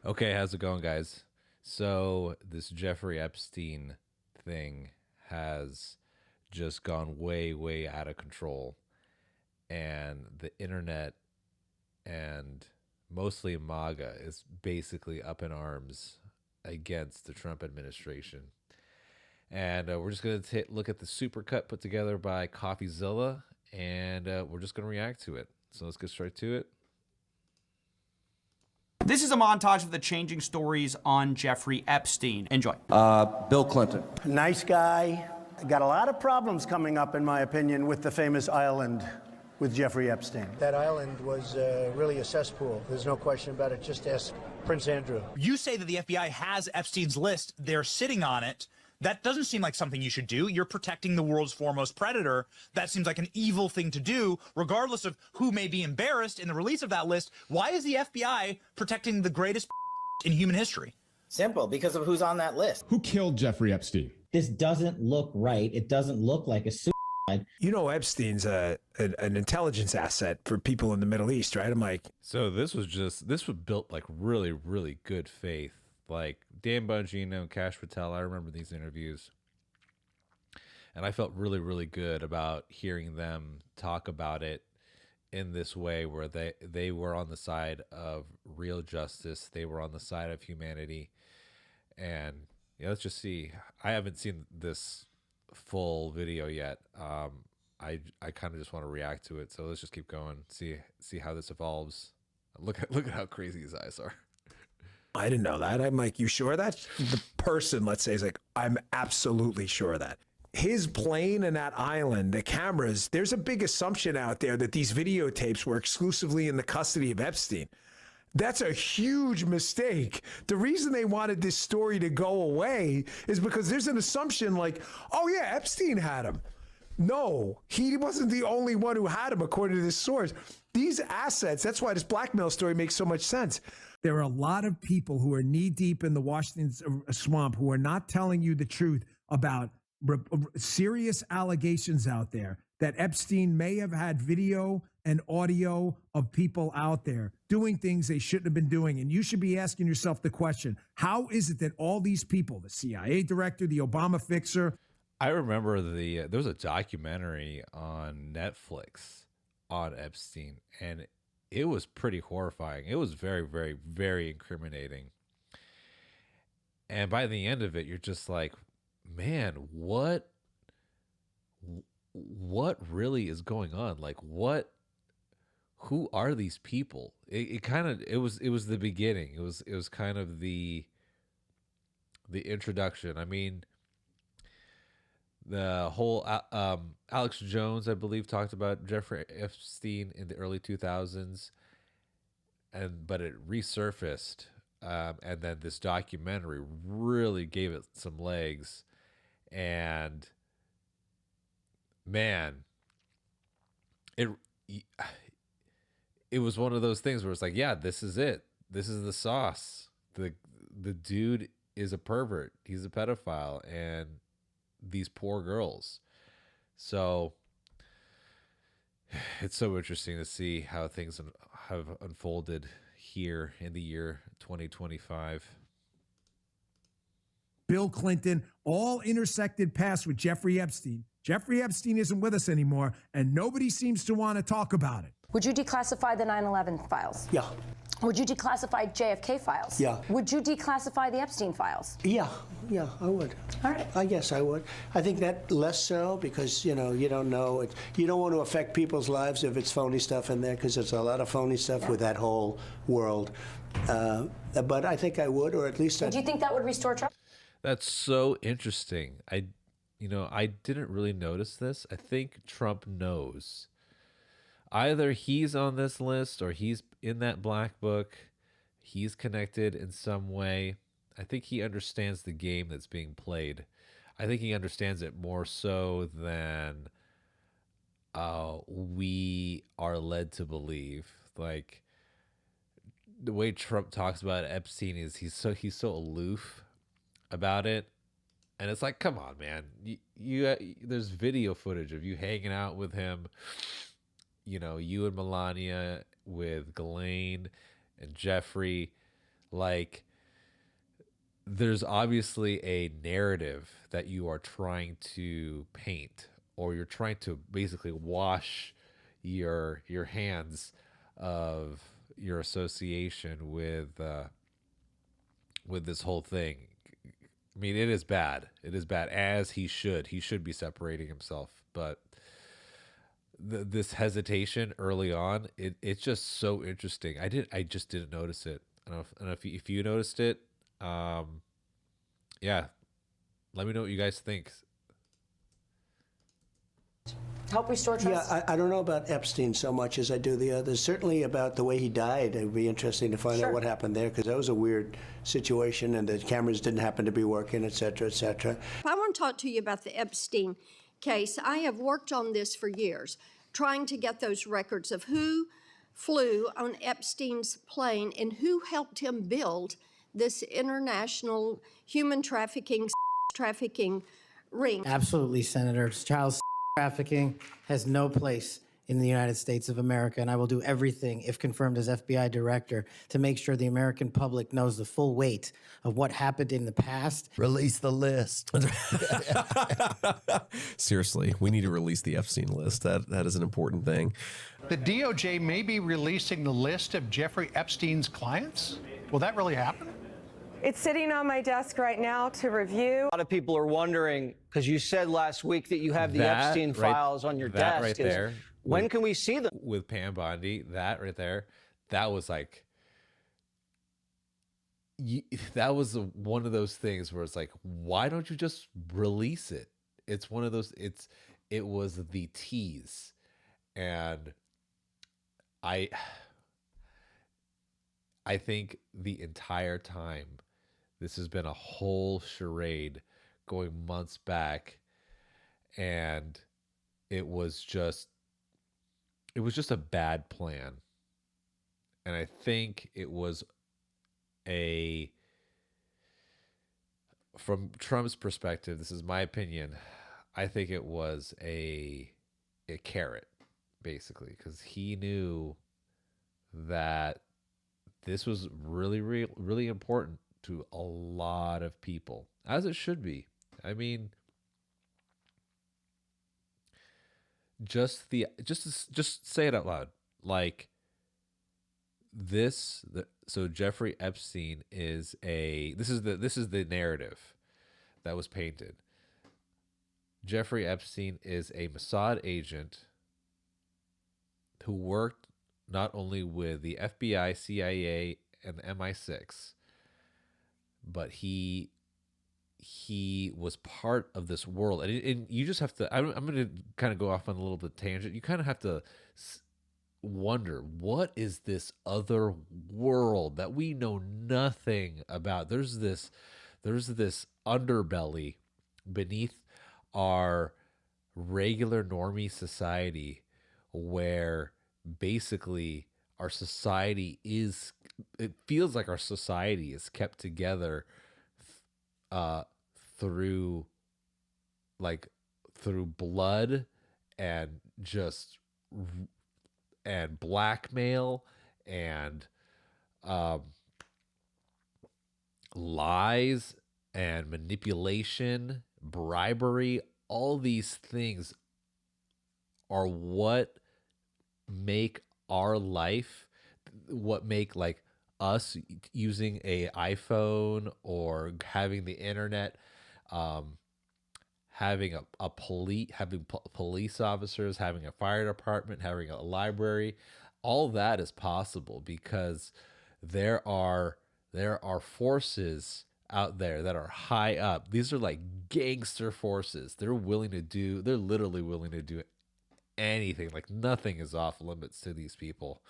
Okay, how's it going, guys? So, this Jeffrey Epstein thing has just gone way, way out of control. And the internet and mostly MAGA is basically up in arms against the Trump administration. And we're just going to look at the supercut put together by CoffeeZilla, and we're just going to react to it. So, let's get straight to it. This is a montage of the changing stories on Jeffrey Epstein. Enjoy. Bill Clinton. Nice guy. Got a lot of problems coming up, in my opinion, with the famous island with Jeffrey Epstein. That island was really a cesspool. There's no question about it. Just ask Prince Andrew. You say that the FBI has Epstein's list. They're sitting on it. That doesn't seem like something you should do. You're protecting the world's foremost predator. That seems like an evil thing to do, regardless of who may be embarrassed in the release of that list. Why is the FBI protecting the greatest in human history? Simple, because of who's on that list. Who killed Jeffrey Epstein? This doesn't look right. It doesn't look like a suicide. You know, Epstein's an intelligence asset for people in the Middle East, right? I'm like, So this was built like really, really good faith. Like Dan Bongino, Cash Patel, I remember these interviews. And I felt really, really good about hearing them talk about it in this way where they were on the side of real justice. They were on the side of humanity. And yeah, let's just see. I haven't seen this full video yet. I kind of just want to react to it. So let's just keep going. See how this evolves. Look at how crazy his eyes are. I didn't know that. I'm like, you sure of that? The person, let's say, is like, I'm absolutely sure of that. His plane and that island, the cameras, there's a big assumption out there that these videotapes were exclusively in the custody of Epstein. That's a huge mistake. The reason they wanted this story to go away is because there's an assumption like, oh yeah, Epstein had him. No, he wasn't the only one who had him, according to this source. These assets, that's why this blackmail story makes so much sense. There are a lot of people who are knee deep in the Washington swamp who are not telling you the truth about serious allegations out there that Epstein may have had video and audio of people out there doing things they shouldn't have been doing. And you should be asking yourself the question, how is it that all these people, the CIA director, the Obama fixer. I remember there was a documentary on Netflix on Epstein, and it was pretty horrifying. It was very, very, very incriminating. And by the end of it, you're just like, man, what really is going on? Like, who are these people? It was the beginning. It was kind of the introduction. I mean, the whole Alex Jones, I believe, talked about Jeffrey Epstein in the early 2000s, but it resurfaced, and then this documentary really gave it some legs, and man, it was one of those things where it's like, yeah, this is it. This is the sauce. The dude is a pervert. He's a pedophile, and these poor girls. So it's so interesting to see how things have unfolded here in the year 2025. Bill Clinton, all intersected past with Jeffrey Epstein. Jeffrey Epstein isn't with us anymore, and nobody seems to want to talk about it. Would you declassify the 9/11 files? Yeah. Would you declassify JFK files? Yeah. Would you declassify the Epstein files? Yeah, I would. All right. I guess I would. I think that less so because, you don't know. You don't want to affect people's lives if it's phony stuff in there because there's a lot of phony stuff with that whole world. But I think I would, or at least Do you think that would restore trust? That's so interesting. I didn't really notice this. I think Trump knows. Either he's on this list or he's in that black book. He's connected in some way. I think he understands the game that's being played. I think he understands it more so than we are led to believe. Like the way Trump talks about Epstein is he's so aloof about it. And it's like, come on, man. There's video footage of you hanging out with him. You and Melania with Ghislaine and Jeffrey. Like, there's obviously a narrative that you are trying to paint, or you're trying to basically wash your hands of your association with this whole thing. I mean, it is bad. It is bad, as he should. He should be separating himself. But this hesitation early on, it's just so interesting. I just didn't notice it. I don't know if you noticed it. Yeah, let me know what you guys think. Help restore trust? Yeah, I don't know about Epstein so much as I do the others. Certainly about the way he died. It would be interesting to find out what happened there, because that was a weird situation, and the cameras didn't happen to be working, et cetera, et cetera. I want to talk to you about the Epstein case. I have worked on this for years, trying to get those records of who flew on Epstein's plane and who helped him build this international human trafficking ring. Absolutely, Senator. Child trafficking has no place in the United States of America, and I will do everything, if confirmed as FBI director, to make sure the American public knows the full weight of what happened in the past. Release the list. Seriously, we need to release the Epstein list. That is an important thing. The DOJ may be releasing the list of Jeffrey Epstein's clients. Will that really happen? It's sitting on my desk right now to review. A lot of people are wondering, because you said last week that you have the Epstein files on your desk. Right there. When can we see them? With Pam Bondi, that right there, that was like, that was one of those things where it's like, why don't you just release it? It's one of those, it was the tease. And I think the entire time, this has been a whole charade going months back, and it was just a bad plan. And I think it was from Trump's perspective, this is my opinion, I think it was a carrot, basically, because he knew that this was really, really, really important to a lot of people, as it should be. I mean, just say it out loud. Like, so Jeffrey Epstein is this is the narrative that was painted. Jeffrey Epstein is a Mossad agent who worked not only with the FBI, CIA, and the MI6, but he was part of this world. And you just have to, I'm going to kind of go off on a little bit tangent. You kind of have to wonder, what is this other world that we know nothing about? There's this underbelly beneath our regular normie society, where basically our society it feels like our society is kept together through blood and and blackmail and lies and manipulation, bribery. All these things are what make our life, what make like us using a iPhone or having the internet, having police officers, having a fire department, having a library. All that is possible because there are forces out there that are high up. These are like gangster forces. They're literally willing to do anything. Like, nothing is off limits to these people.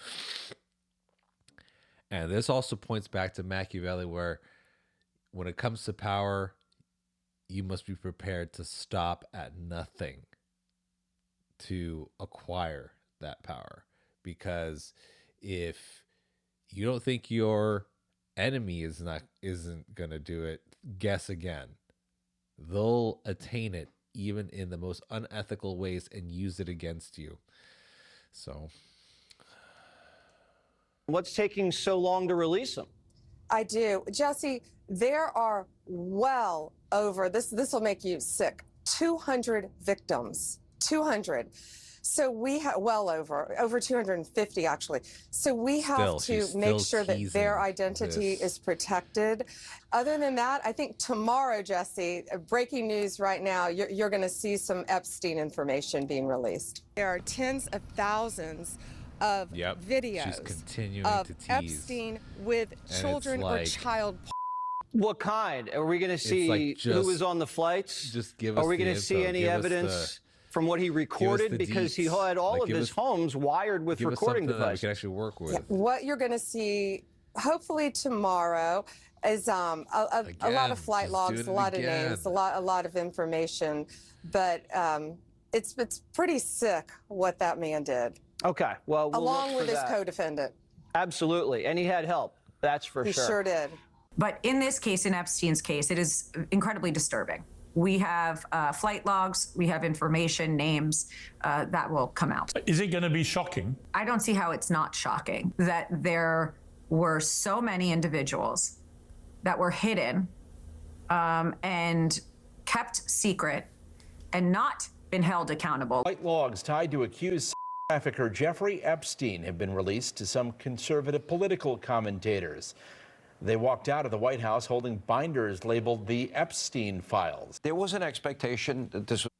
And this also points back to Machiavelli, where when it comes to power, you must be prepared to stop at nothing to acquire that power. Because if you don't think your enemy isn't going to do it, guess again. They'll attain it even in the most unethical ways and use it against you. So what's taking so long to release them? I do. Jesse, there are well over, this will make you sick, 200 victims. 200. So we have, well over 250 actually. So we have to make sure that their identity is protected. Other than that, I think tomorrow, Jesse, breaking news right now, you're going to see some Epstein information being released. There are tens of thousands of videos of Epstein with children or child. What kind? Are we going to see who was on the flights? Just give us. Are we going to see any evidence from what he recorded? Because he had all of his homes wired with recording devices. That we can actually work with. Yeah. What you're going to see, hopefully tomorrow, is a lot of flight logs, a lot of names, a lot of information. But it's pretty sick what that man did. Okay. Well, along with his co-defendant. Absolutely, and he had help. That's for sure. He sure did. But in this case, in Epstein's case, it is incredibly disturbing. We have flight logs, we have information, names that will come out. Is it going to be shocking? I don't see how it's not shocking that there were so many individuals that were hidden and kept secret and not been held accountable. Flight logs tied to accused trafficker Jeffrey Epstein have been released to some conservative political commentators. They walked out of the White House holding binders labeled the Epstein Files. There was an expectation that this was...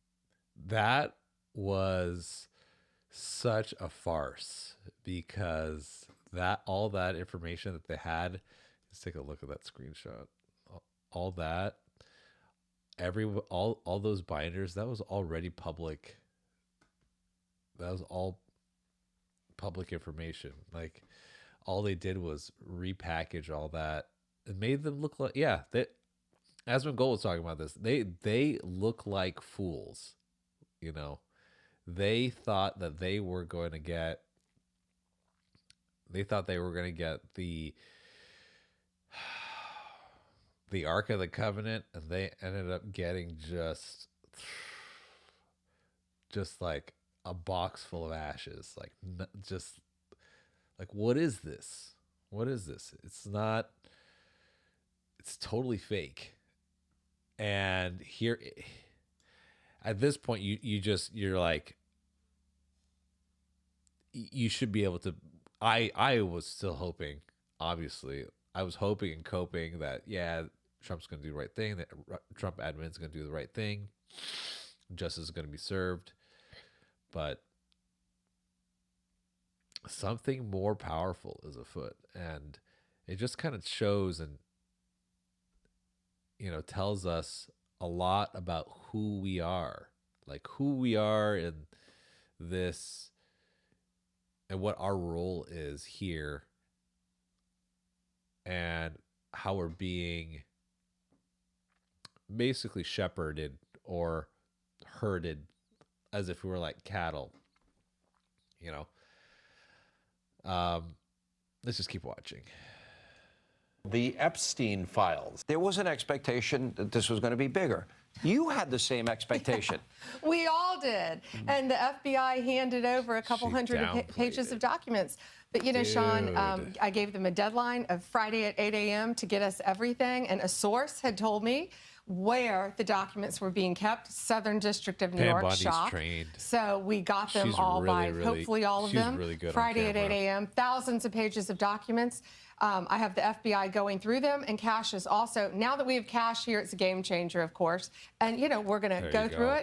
That was such a farce because all that information that they had, let's take a look at that screenshot. All that, all those binders, that was already public. That was all public information. Like, all they did was repackage all that. It made them look like, Asmund Gold was talking about this. They look like fools, you know. They thought that they were going to get. They thought they were going to get the Ark of the Covenant, and they ended up getting just like a box full of ashes. Like, just. Like, what is this? What is this? It's not, it's totally fake. And here, at this point, you're like, you should be able to, I was still hoping, obviously, I was hoping and coping that, Trump's going to do the right thing, that Trump admin's going to do the right thing, justice is going to be served. But something more powerful is afoot, and it just kind of shows and tells us a lot about who we are in this and what our role is here and how we're being basically shepherded or herded as if we were like cattle, let's just keep watching. The Epstein Files. There was an expectation that this was going to be bigger. You had the same expectation. We all did. And the FBI handed over a couple hundred pages of documents. But, Sean, I gave them a deadline of Friday at 8 a.m. to get us everything. And a source had told me where the documents were being kept. Southern District of New York, shocked. So we got them all by, hopefully all of them, really good Friday at 8 a.m. Thousands of pages of documents. I have the FBI going through them, and Cash is also, now that we have Cash here, it's a game changer, of course. And, we're going to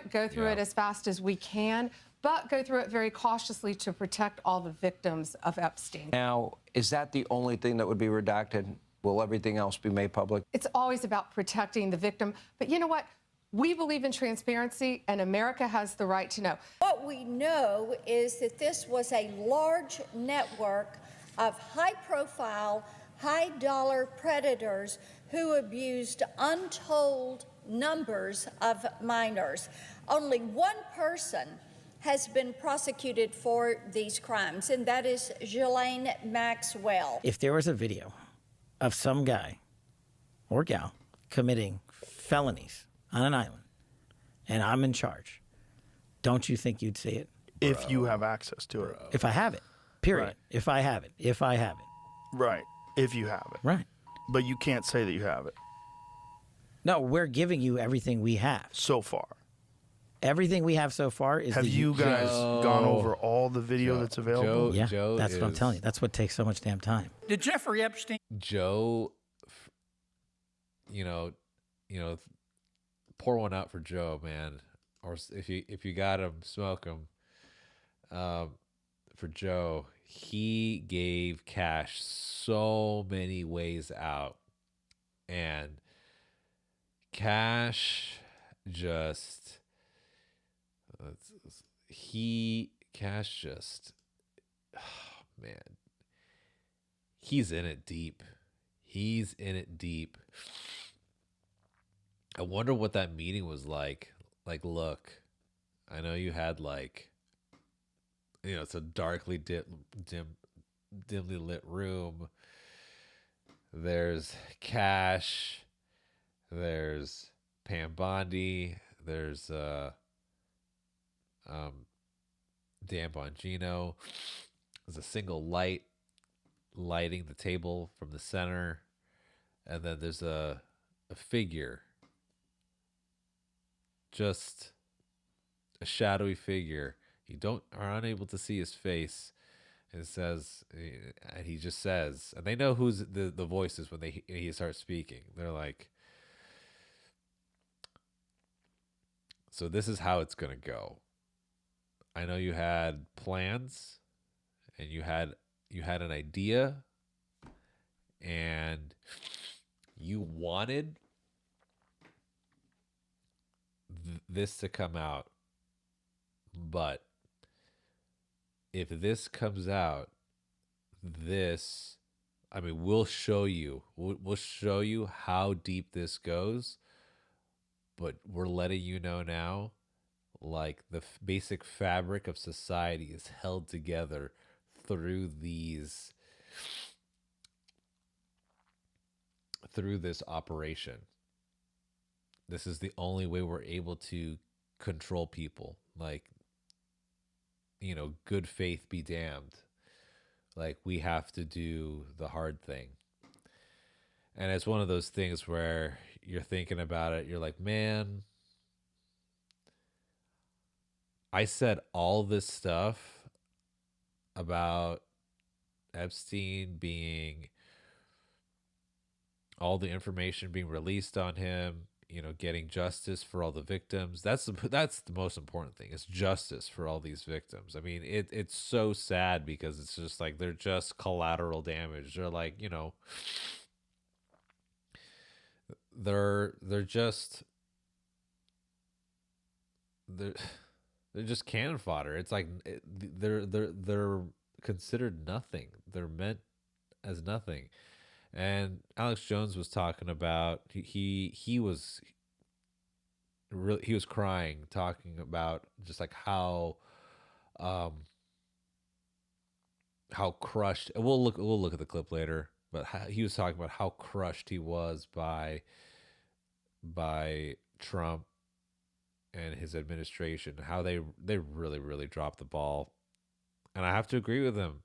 go through it as fast as we can, but go through it very cautiously to protect all the victims of Epstein. Now, is that the only thing that would be redacted? Will everything else be made public? It's always about protecting the victim. But you know what? We believe in transparency, and America has the right to know. What we know is that this was a large network of high-profile, high-dollar predators who abused untold numbers of minors. Only one person has been prosecuted for these crimes, and that is Ghislaine Maxwell. If there was a video of some guy or gal committing felonies on an island and I'm in charge, don't you think you'd see it? If you have access to it. If I have it, period. Right. If I have it. Right. If you have it. Right. But you can't say that you have it. No, we're giving you everything we have. So far. Everything we have so far is Have you guys gone over all the video that's available? That's what I'm telling you. That's what takes so much damn time. Did Jeffrey Epstein... Joe, pour one out for Joe, man. Or if you got him, smoke him. For Joe, he gave Cash so many ways out, and Cash just man, he's in it deep. He's in it deep. I wonder what that meeting was like. Like, look, I know you had it's a darkly dimly lit room. There's Cash. There's Pam Bondi. There's Dan Bongino. There's a single light lighting the table from the center, and then there's a figure, just a shadowy figure. You are unable to see his face. And he just says, and they know who's the voice is when he starts speaking. They're like, so this is how it's gonna go. I know you had plans, and you had an idea, and you wanted this to come out, but if this comes out, we'll show you. We'll show you how deep this goes, but we're letting you know now, like, the basic fabric of society is held together through this operation. This is the only way we're able to control people. Like, good faith be damned. Like, we have to do the hard thing. And it's one of those things where you're thinking about it. You're like, man, I said all this stuff about Epstein all the information being released on him, getting justice for all the victims. That's the most important thing, is justice for all these victims. I mean, it's so sad because it's just like they're just collateral damage. They're like, they're just cannon fodder. It's like they're considered nothing. They're meant as nothing. And Alex Jones was talking about he was crying, talking about just like how crushed. We'll look at the clip later, but he was talking about how crushed he was by Trump and his administration, how they really, really dropped the ball. And I have to agree with him.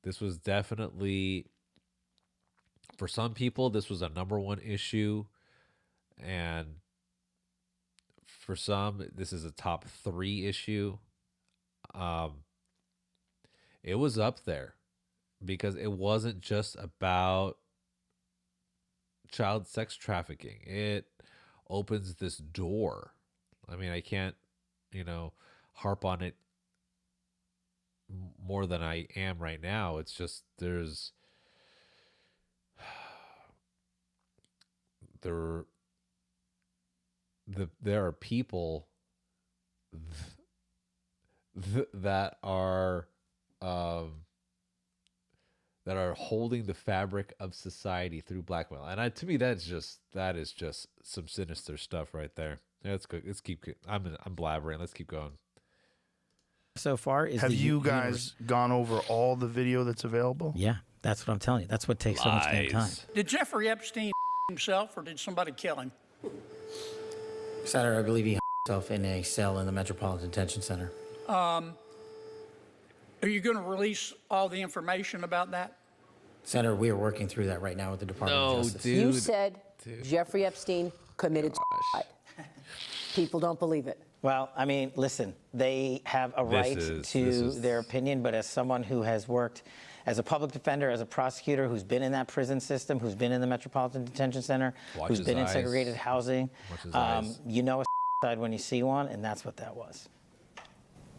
This was definitely, for some people, this was a number one issue. And for some, this is a top 3 issue. It was up there because it wasn't just about child sex trafficking. It opens this door. I mean, I can't, harp on it more than I am right now. It's just there are people that are holding the fabric of society through blackmail, and to me that is just some sinister stuff right there. Let's go. Let's keep. I'm blabbering. Let's keep going. So far, have you guys gone over all the video that's available? Yeah, that's what I'm telling you. That's what takes so much damn time. Did Jeffrey Epstein himself, or did somebody kill him? Senator, I believe he himself in a cell in the Metropolitan Detention Center. Are you going to release all the information about that? Senator, we are working through that right now with the Department of Justice. You said Jeffrey Epstein committed suicide. People don't believe it. Well, I mean, listen, they have a right to their opinion, but as someone who has worked as a public defender, as a prosecutor, who's been in that prison system, who's been in the Metropolitan Detention Center, who's been in segregated housing, you know a side when you see one, and that's what that was.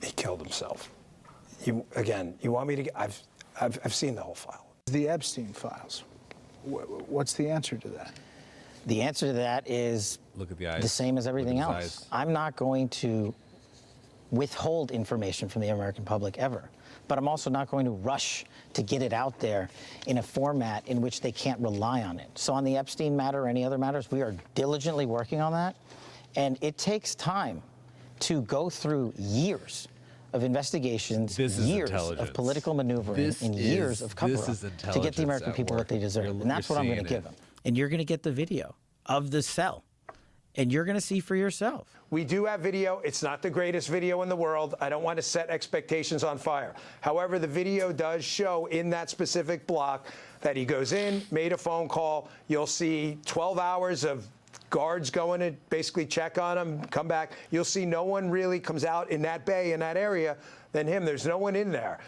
He killed himself. You want me to? I've seen the whole file. The Epstein Files. What's the answer to that? The answer to that is look at the eyes. The same as everything else. Eyes. I'm not going to withhold information from the American public ever, but I'm also not going to rush to get it out there in a format in which they can't rely on it. So on the Epstein matter or any other matters, we are diligently working on that, and it takes time to go through years of investigations, years of political maneuvering, and years of cover-up to get the American people what they deserve. And that's what I'm going to give them. And you're going to get the video of the cell, and you're going to see for yourself. We do have video. It's not the greatest video in the world. I don't want to set expectations on fire. However, the video does show in that specific block that he goes in, made a phone call. You'll see 12 hours of guards going to basically check on him, come back. You'll see no one really comes out in that bay, in that area, than him. There's no one in there.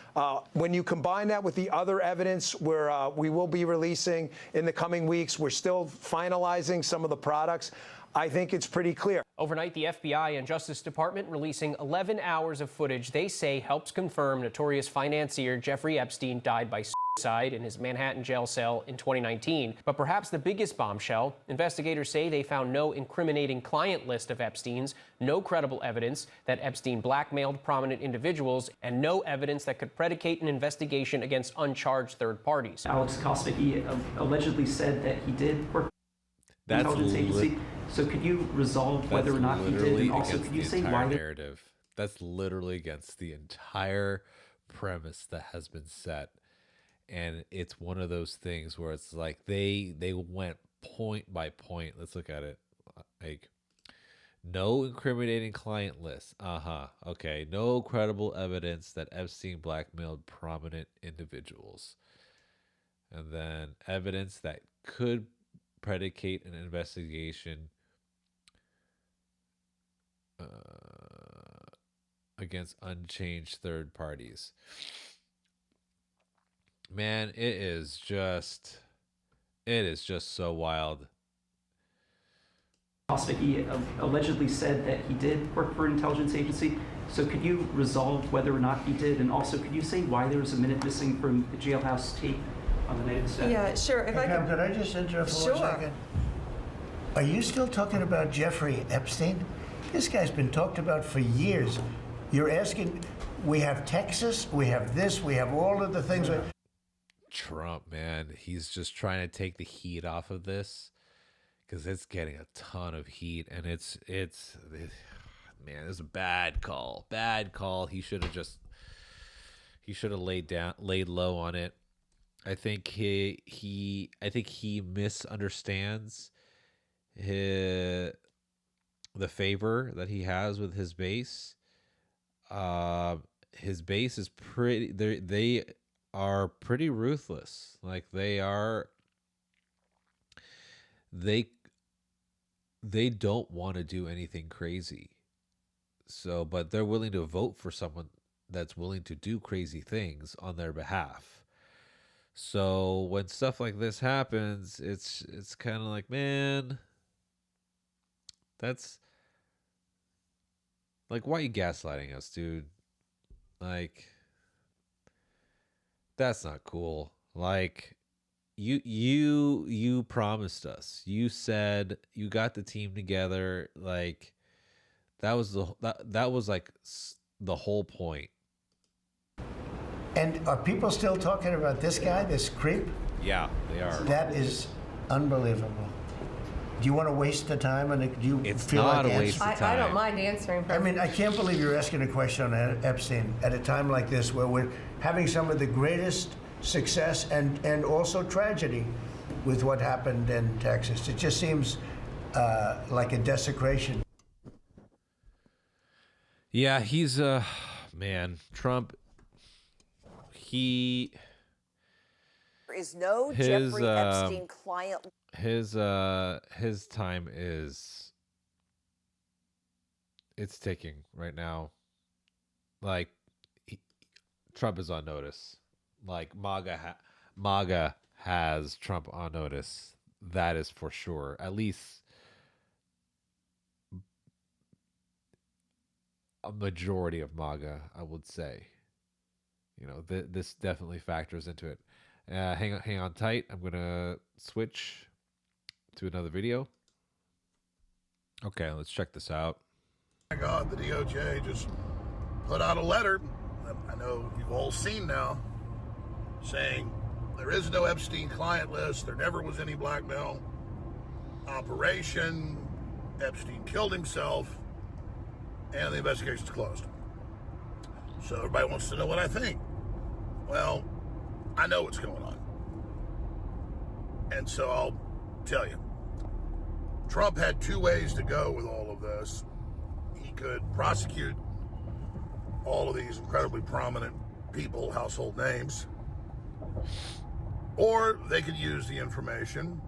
When you combine that with the other evidence we will be releasing in the coming weeks, we're still finalizing some of the products. I think it's pretty clear. Overnight, the FBI and Justice Department releasing 11 hours of footage they say helps confirm notorious financier Jeffrey Epstein died by suicide in his Manhattan jail cell in 2019. But perhaps the biggest bombshell, investigators say they found no incriminating client list of Epstein's, no credible evidence that Epstein blackmailed prominent individuals, and no evidence that could predicate an investigation against uncharged third parties. Alex Kosmicki allegedly said that he did work for the intelligence agency. So could you resolve whether or not he did, and also could you say why? Narrative. That's literally against the entire premise that has been set. And it's one of those things where it's like they went point by point. Let's look at it. Like, no incriminating client list. Okay. No credible evidence that Epstein blackmailed prominent individuals. And then evidence that could predicate an investigation against unchanged third parties. Man, it is just so wild. Kosmicki allegedly said that he did work for an intelligence agency. So could you resolve whether or not he did, and also could you say why there was a minute missing from the jailhouse tape on the night of the staff? Yeah, sure. If could I just interrupt for 1 second? Are you still talking about Jeffrey Epstein? This guy's been talked about for years. You're asking, we have Texas, we have this, we have all of the things. Trump, man, he's just trying to take the heat off of this because it's getting a ton of heat, and it's man, it's a bad call. He should have laid low on it. I think he misunderstands the favor that he has with his base. His base is pretty. They are pretty ruthless. Like they don't want to do anything crazy. So, but they're willing to vote for someone that's willing to do crazy things on their behalf. So when stuff like this happens, it's kind of like, man, that's like, why are you gaslighting us, dude? Like, that's not cool. Like, you promised us. You said you got the team together. Like, that was like the whole point. And are people still talking about this guy, this creep? Yeah, they are. That is unbelievable. Do you want to waste the time? And do you feel not like a waste of time. I don't mind answering. I mean, I can't believe you're asking a question on Epstein at a time like this, where we're having some of the greatest success and also tragedy with what happened in Texas. It just seems like a desecration. Yeah, he's man, Trump. is no his Jeffrey Epstein client. His time is, it's ticking right now. Like Trump is on notice. Like MAGA has Trump on notice. That is for sure. At least a majority of MAGA, I would say. You know, this definitely factors into it. Hang on tight. I'm gonna switch to another video. Okay, let's check this out. My God, the DOJ just put out a letter that I know you've all seen now, saying there is no Epstein client list. There never was any blackmail operation. Epstein killed himself, and the investigation's closed. So everybody wants to know what I think. Well, I know what's going on. And so I'll tell you. Trump had two ways to go with all of this. He could prosecute all of these incredibly prominent people, household names, or they could use the information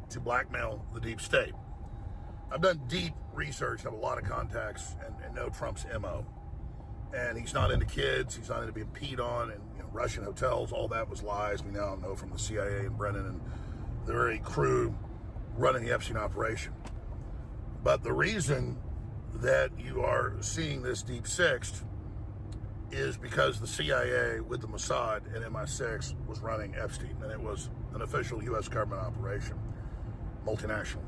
to blackmail the deep state. I've done deep research, have a lot of contacts, and know Trump's MO. And he's not into kids, he's not into being peed on, and Russian hotels, all that was lies. We now know from the CIA and Brennan and the very crew running the Epstein operation. But the reason that you are seeing this deep sixth is because the CIA with the Mossad and MI6 was running Epstein, and it was an official U.S. government operation, multinational.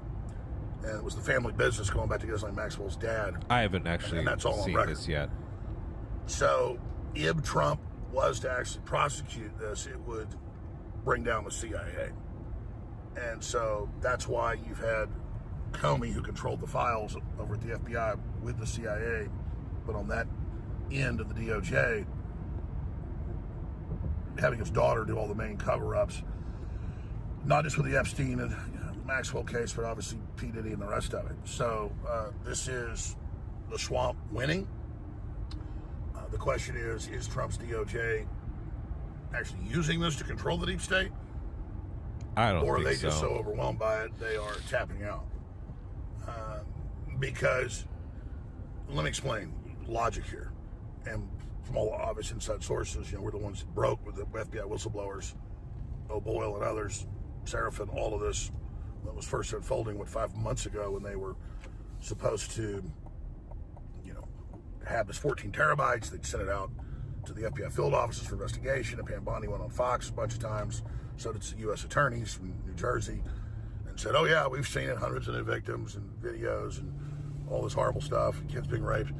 And it was the family business going back to Ghislaine Maxwell's dad. I haven't actually and that's all seen on record. this yet. So if Trump was to actually prosecute this, it would bring down the CIA. And so that's why you've had Comey, who controlled the files over at the FBI with the CIA, but on that end of the DOJ, having his daughter do all the main cover-ups, not just with the Epstein and Maxwell case, but obviously P. Diddy and the rest of it. So this is the swamp winning. The question is Trump's DOJ actually using this to control the deep state? I don't Or are think they just so. so overwhelmed by it, they are tapping out? Because, let me explain logic here. And from all obvious inside sources, we're the ones that broke with the FBI whistleblowers, O'Boyle and others, Seraphin, all of this that was first unfolding, 5 months ago when they were supposed to, have this 14 terabytes. They'd sent it out to the FBI field offices for investigation. And Pam Bondi went on Fox a bunch of times. So did some U.S. attorneys from New Jersey and said, oh, yeah, we've seen it, hundreds of new victims and videos and all this horrible stuff, kids being raped.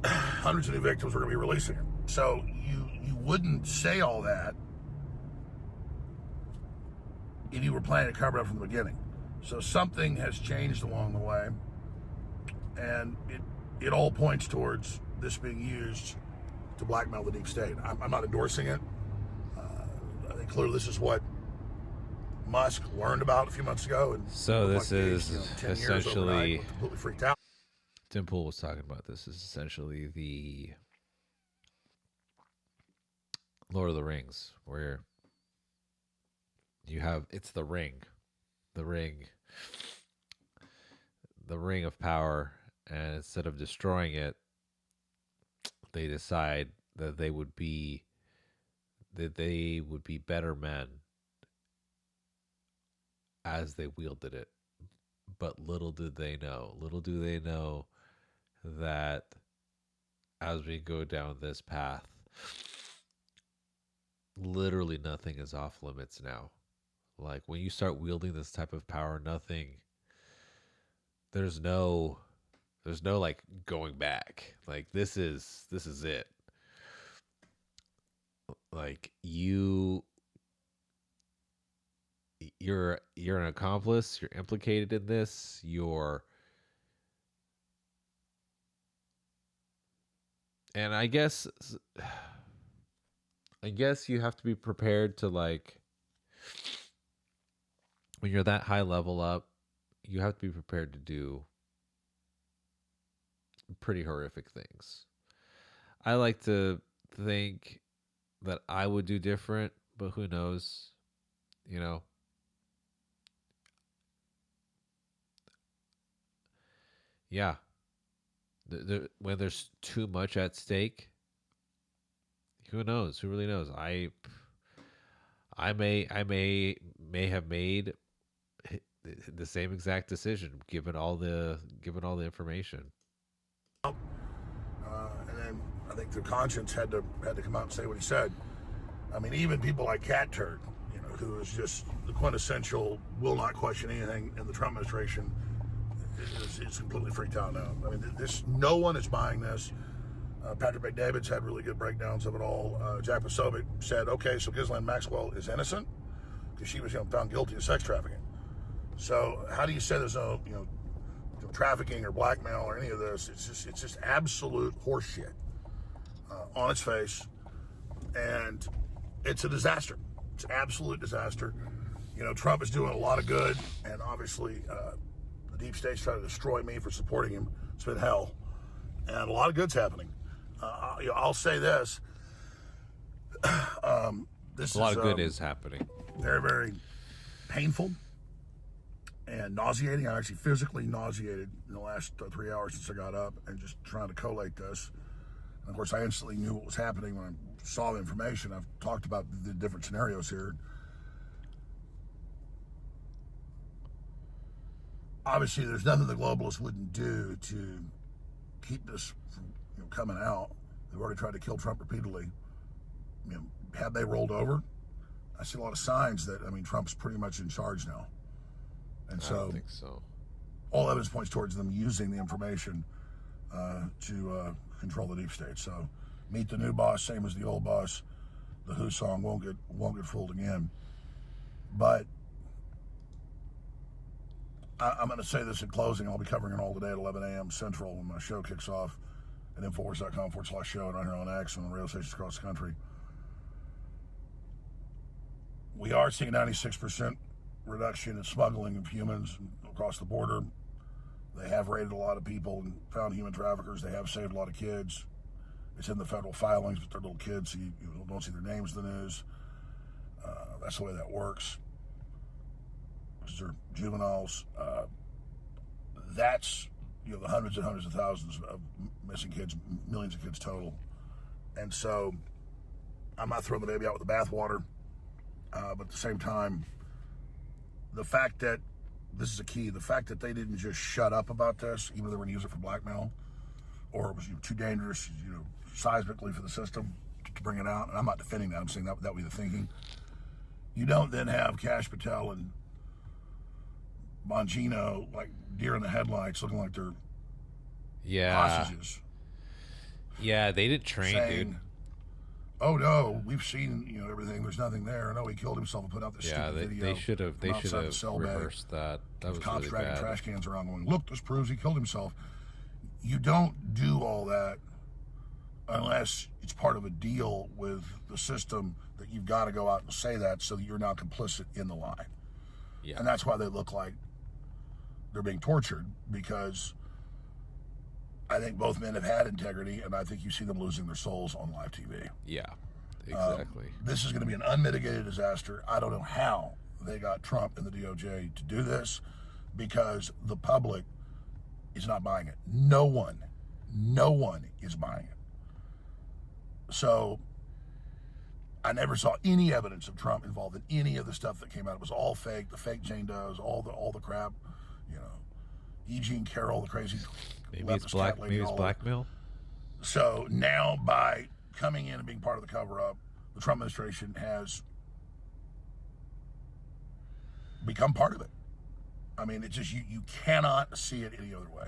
Hundreds of new victims were going to be releasing it. So you wouldn't say all that if you were planning to cover it up from the beginning. So something has changed along the way. And it all points towards this being used to blackmail the deep state. I'm not endorsing it. I think clearly this is what Musk learned about a few months ago. And So this is 10 years essentially, overnight, completely freaked out. Tim Pool was talking about this. Is essentially the Lord of the Rings, where you have, it's the ring of power, and instead of destroying it, they decide that they would be better men as they wielded it. But little do they know that as we go down this path, literally nothing is off limits now. Like when you start wielding this type of power, there's no like going back. Like this is it. Like you're an accomplice, you're implicated in this, and I guess you have to be prepared to, like, when you're that high level up, you have to be prepared to do pretty horrific things. I like to think that I would do different, but who knows? You know. Yeah. When there's too much at stake, who knows? Who really knows? I may have made the same exact decision given all the information. And then I think the conscience had to come out and say what he said. I mean, even people like Cat Turd, you know, who is just the quintessential will not question anything in the Trump administration, is completely freaked out now. I mean, no one is buying this. Patrick McDavid's had really good breakdowns of it all. Jack Posobiec said, okay, so Ghislaine Maxwell is innocent because she was, found guilty of sex trafficking. So how do you say there's no, trafficking or blackmail or any of this? It's just absolute horseshit on its face, and it's a disaster. It's an absolute disaster. Trump is doing a lot of good, and obviously the deep state's trying to destroy me for supporting him. It's been hell, and a lot of good's happening. I'll say this. A lot of good is happening. Very, very painful and nauseating. I'm actually physically nauseated in the last 3 hours since I got up and just trying to collate this. And of course, I instantly knew what was happening when I saw the information. I've talked about the different scenarios here. Obviously, there's nothing the globalists wouldn't do to keep this from coming out. They've already tried to kill Trump repeatedly. Have they rolled over? I see a lot of signs that, Trump's pretty much in charge now. And so, I don't think so. All evidence points towards them using the information to control the deep state. So, meet the new boss, same as the old boss. The Who song won't get fooled again. But I'm going to say this in closing. I'll be covering it all today at 11 a.m. Central when my show kicks off at Infowars.com/show and right here on X and on radio stations across the country. We are seeing a 96% reduction in smuggling of humans across the border. They have raided a lot of people and found human traffickers. They have saved a lot of kids. It's in the federal filings, but they're little kids, so you don't see their names in the news. That's the way that works. Because they're juveniles. That's the hundreds and hundreds of thousands of missing kids, millions of kids total. And so I'm not throwing the baby out with the bathwater. But at the same time, the fact that this is a key, the fact that they didn't just shut up about this, even though they were going to use it for blackmail, or it was too dangerous, seismically for the system to bring it out. And I'm not defending that. I'm saying that would be the thinking. You don't then have Kash Patel and Bongino like deer in the headlights, looking like they're hostages. Yeah, they didn't train, saying, dude. Oh no, we've seen everything. There's nothing there. No, he killed himself and put out this stupid video. They should have reversed that. That was cops really dragging bad. trash cans around, going, "Look, this proves he killed himself." You don't do all that unless it's part of a deal with the system that you've got to go out and say that so that you're not complicit in the lie. Yeah, and that's why they look like they're being tortured, because I think both men have had integrity, and I think you see them losing their souls on live TV. Yeah, exactly. This is going to be an unmitigated disaster. I don't know how they got Trump and the DOJ to do this, because the public is not buying it. No one is buying it. So I never saw any evidence of Trump involved in any of the stuff that came out. It was all fake. The fake Jane Does, all the crap. E. Jean Carroll, the crazy. Maybe it's blackmail. So now, by coming in and being part of the cover-up, the Trump administration has become part of it. It's just you cannot see it any other way.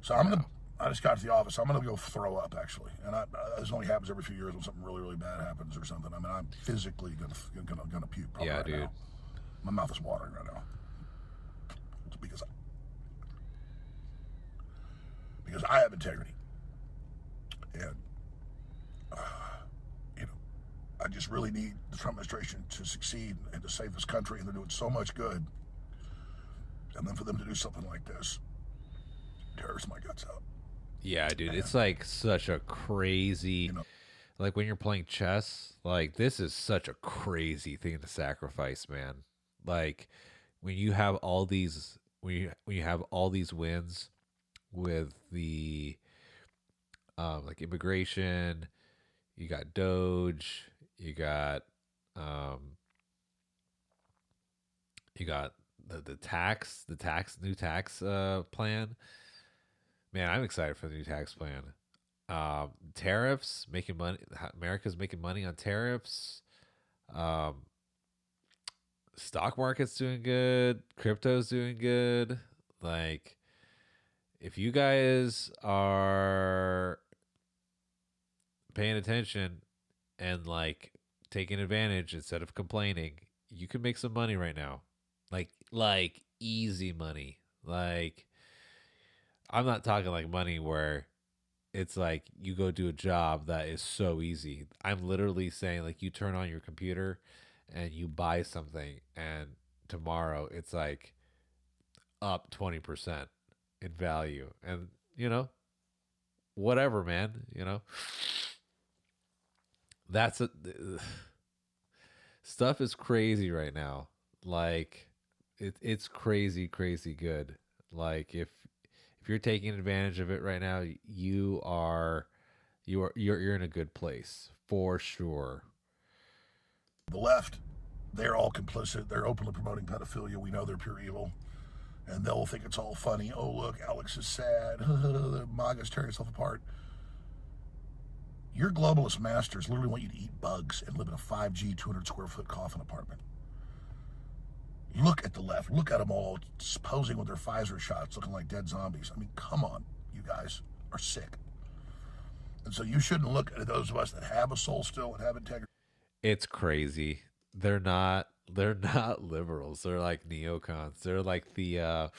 So I just got to the office. I'm gonna go throw up, actually, and this only happens every few years when something really, really bad happens or something. I'm physically gonna puke. Yeah, right dude. Now. My mouth is watering right now. It's because I have integrity, and I just really need the Trump administration to succeed and to save this country, and they're doing so much good, and then for them to do something like this tears my guts out. Yeah, dude, it's like such a crazy, Like when you're playing chess, like this is such a crazy thing to sacrifice, man. Like when you have all these when you have all these wins with the like immigration, you got Doge, um you got the new tax plan. Man, I'm excited for the new tax plan. Tariffs, making money. America's making money on tariffs. Um, stock market's doing good. Crypto's doing good. Like, if you guys are paying attention and like taking advantage instead of complaining, you can make some money right now. Like easy money. Like, I'm not talking like money where it's like you go do a job that is so easy. I'm literally saying like you turn on your computer and you buy something and tomorrow it's like up 20% in value. And whatever, man, that's stuff is crazy right now. Like it's crazy, crazy good. Like if you're taking advantage of it right now, you're in a good place for sure. The left, they're all complicit. They're openly promoting pedophilia. We know they're pure evil. And they'll think it's all funny. Oh, look, Alex is sad. The MAGA's tearing itself apart. Your globalist masters literally want you to eat bugs and live in a 5G, 200 square foot coffin apartment. Look at the left. Look at them all posing with their Pfizer shots, looking like dead zombies. I mean, come on. You guys are sick. And so you shouldn't look at those of us that have a soul still and have integrity. It's crazy. They're not liberals. They're like neocons. They're like they're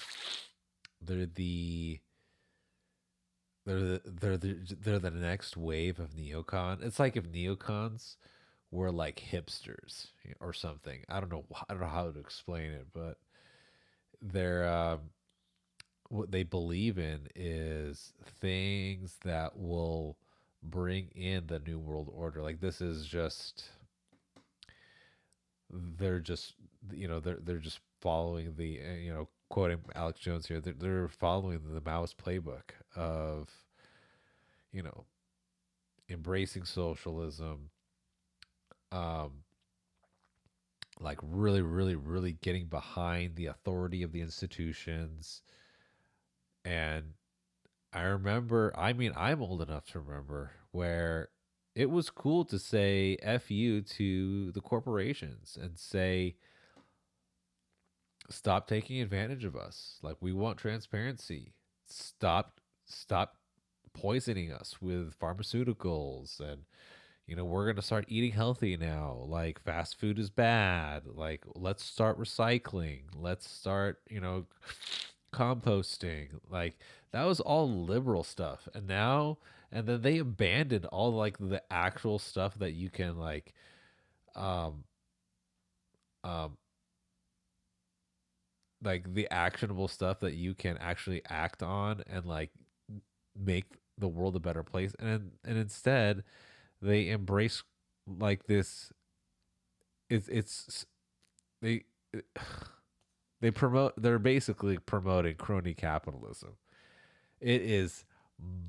the next wave of neocon. It's like if neocons were like hipsters or something. I don't know how to explain it, but they're what they believe in is things that will bring in the new world order. Like this is just they're just they're just following the quoting Alex Jones here, they're following the Maoist playbook of embracing socialism, like really, really, really getting behind the authority of the institutions. And I'm old enough to remember where it was cool to say F you to the corporations and say, stop taking advantage of us. Like, we want transparency. Stop poisoning us with pharmaceuticals. And, we're going to start eating healthy now. Like, fast food is bad. Like, let's start recycling. Let's start, composting. Like, that was all liberal stuff. And then they abandoned all like the actual stuff that you can like like the actionable stuff that you can actually act on and like make the world a better place. And instead they embrace like this they're basically promoting crony capitalism. It is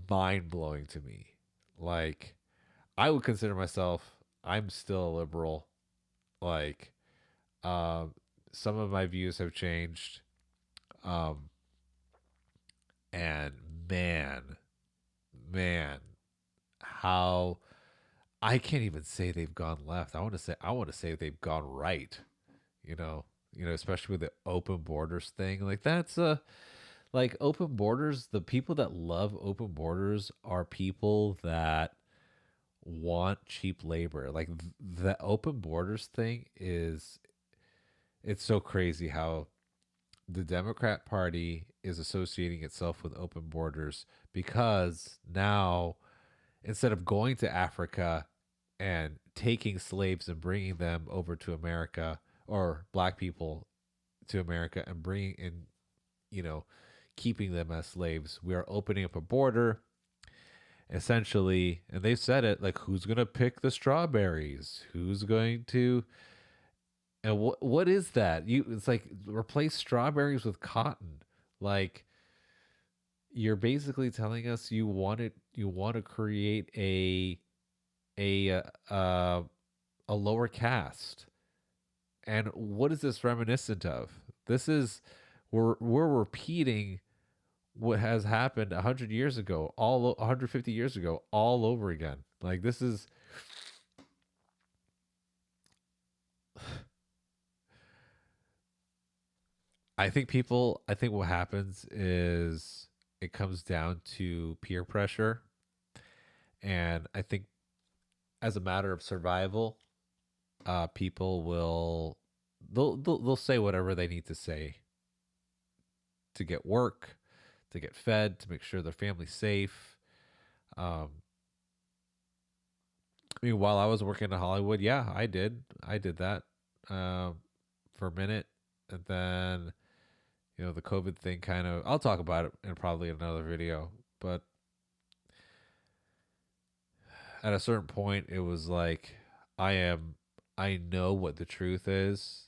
mind-blowing to me. Like, I would consider myself, I'm still a liberal. Like, some of my views have changed. And man, how I can't even say they've gone left. I want to say they've gone right. Especially with the open borders thing. Like, that's like open borders, the people that love open borders are people that want cheap labor. Like the open borders thing it's so crazy how the Democrat Party is associating itself with open borders, because now instead of going to Africa and taking slaves and bringing them over to America, or black people to America and bringing in, keeping them as slaves, we are opening up a border essentially, and they've said it, like, who's going to pick the strawberries? Who's going to, and what is that? It's like replace strawberries with cotton. Like, you're basically telling us you want to create a lower caste. And what is this reminiscent of? This is, we're repeating what has happened 100 years ago, 150 years ago, all over again. Like, this is, I think what happens is it comes down to peer pressure. And I think as a matter of survival, people they'll say whatever they need to say to get work, to get fed, to make sure their family's safe. I mean, while I was working in Hollywood, yeah, I did that for a minute, and then the COVID thing kind of. I'll talk about it in probably another video, but at a certain point, it was like I know what the truth is,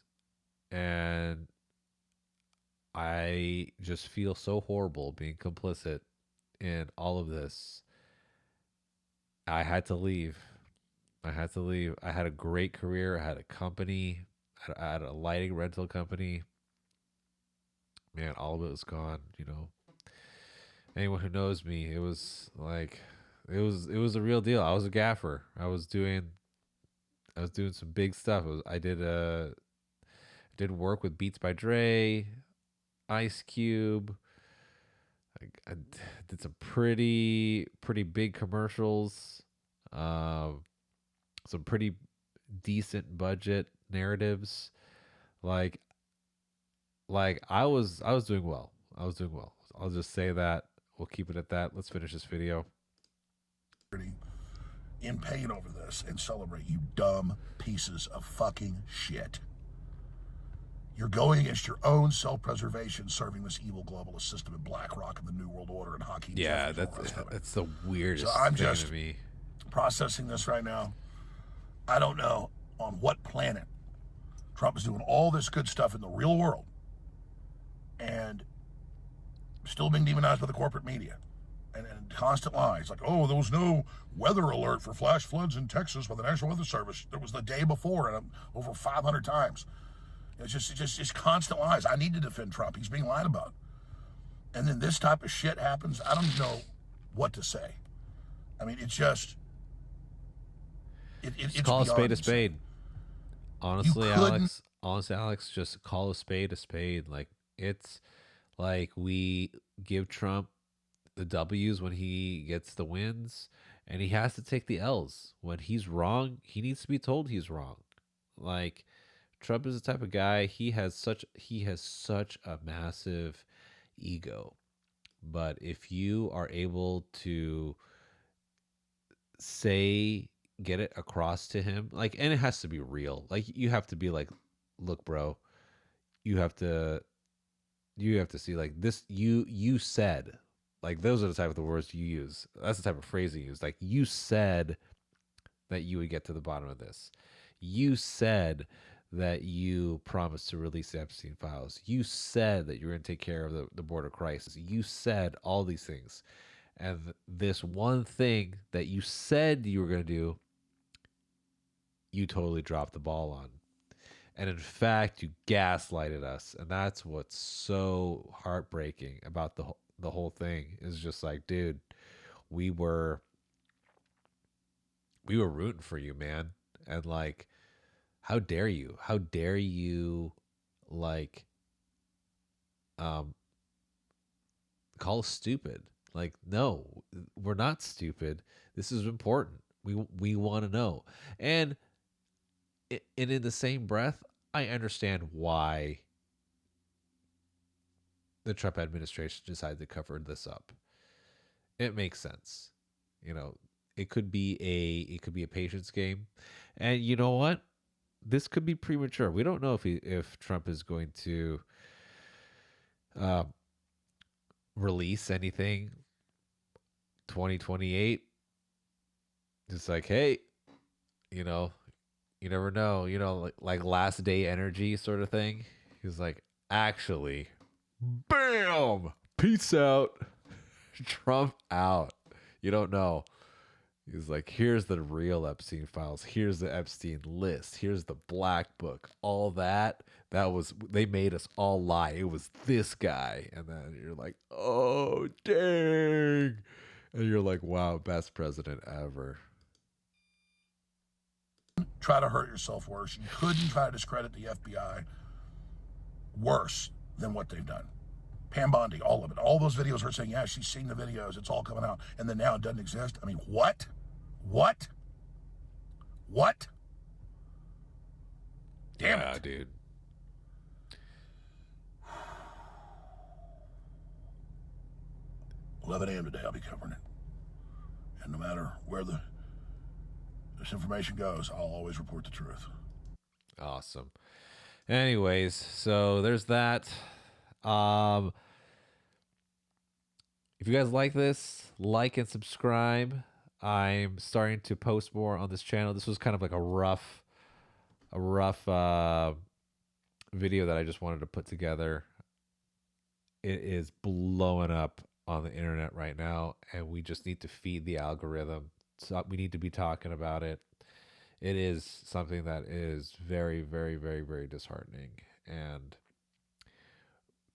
and I just feel so horrible being complicit in all of this. I had to leave. I had a great career. I had a company. I had a lighting rental company. Man, all of it was gone. Anyone who knows me, it was like, it was a real deal. I was a gaffer. I was doing some big stuff. I did work with Beats by Dre, Ice Cube. I did some pretty big commercials, some pretty decent budget narratives. Like I was doing well. I'll just say that. We'll keep it at that. Let's finish this video. In pain over this and celebrate, you dumb pieces of fucking shit. You're going against your own self-preservation, serving this evil globalist system in BlackRock and the New World Order and hockey. Yeah, that's the weirdest so I'm thing just to me. Processing this right now. I don't know on what planet Trump is doing all this good stuff in the real world and still being demonized by the corporate media and constant lies like, oh, there was no weather alert for flash floods in Texas by the National Weather Service. There was the day before and over 500 times. It's just constant lies. I need to defend Trump. He's being lied about. And then this type of shit happens. I don't even know what to say. I mean, it's just... It's call a spade a spade. Honestly, Alex, just call a spade a spade. Like, it's like we give Trump the W's when he gets the wins, and he has to take the L's. When he's wrong, he needs to be told he's wrong. Like, Trump is the type of guy, he has such a massive ego. But if you are able to get it across to him, like, and it has to be real. Like, you have to be like, look, bro, you have to see, like, this, you said, like, those are the type of the words you use. That's the type of phrase you use. Like, you said that you would get to the bottom of this. You said that you promised to release the Epstein Files. You said that you were going to take care of the border crisis. You said all these things. And this one thing that you said you were going to do, you totally dropped the ball on. And in fact, you gaslighted us. And that's what's so heartbreaking about the whole thing, is just like, dude, we were rooting for you, man. And like, how dare you? How dare you, like, call us stupid? Like, no, we're not stupid. This is important. We want to know. And in the same breath, I understand why the Trump administration decided to cover this up. It makes sense. It could be a patience game. And you know what? This could be premature. We don't know if Trump is going to release anything 2028. It's like, hey, you know, you never know, like last day energy sort of thing. He's like, actually, bam, peace out, Trump out. You don't know. He's like, here's the real Epstein files. Here's the Epstein list. Here's the black book. All that they made us all lie. It was this guy. And then you're like, oh, dang. And you're like, wow, best president ever. Try to hurt yourself worse. You couldn't try to discredit the FBI worse than what they've done. Pam Bondi, all of it. All those videos are saying, yeah, she's seen the videos. It's all coming out. And then now it doesn't exist. I mean, what? What? What? Damn it. Dude. $11 a.m. today, I'll be covering it. And no matter where this information goes, I'll always report the truth. Awesome. Anyways, so there's that. If you guys like this, like and subscribe. I'm starting to post more on this channel. This was kind of like a rough video that I just wanted to put together. It is blowing up on the internet right now, and we just need to feed the algorithm. So we need to be talking about it. It is something that is very, very, very, very disheartening, and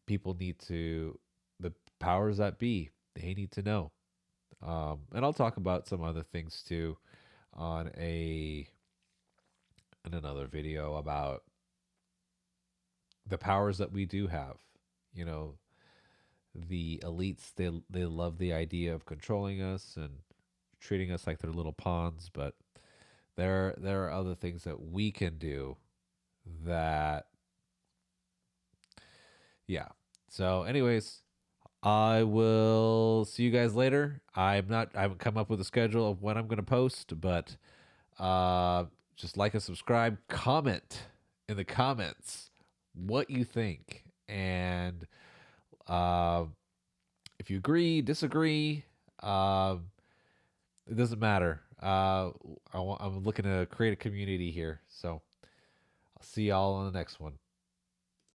people need to, the powers that be, they need to know. And I'll talk about some other things too in another video about the powers that we do have. You know, the elites, they love the idea of controlling us and treating us like they're little pawns, but there are other things that we can do that, yeah. So anyways, I will see you guys later. I haven't come up with a schedule of when I'm going to post, but just like and subscribe, comment in the comments what you think, and if you agree, disagree, it doesn't matter. I'm looking to create a community here, so I'll see y'all on the next one.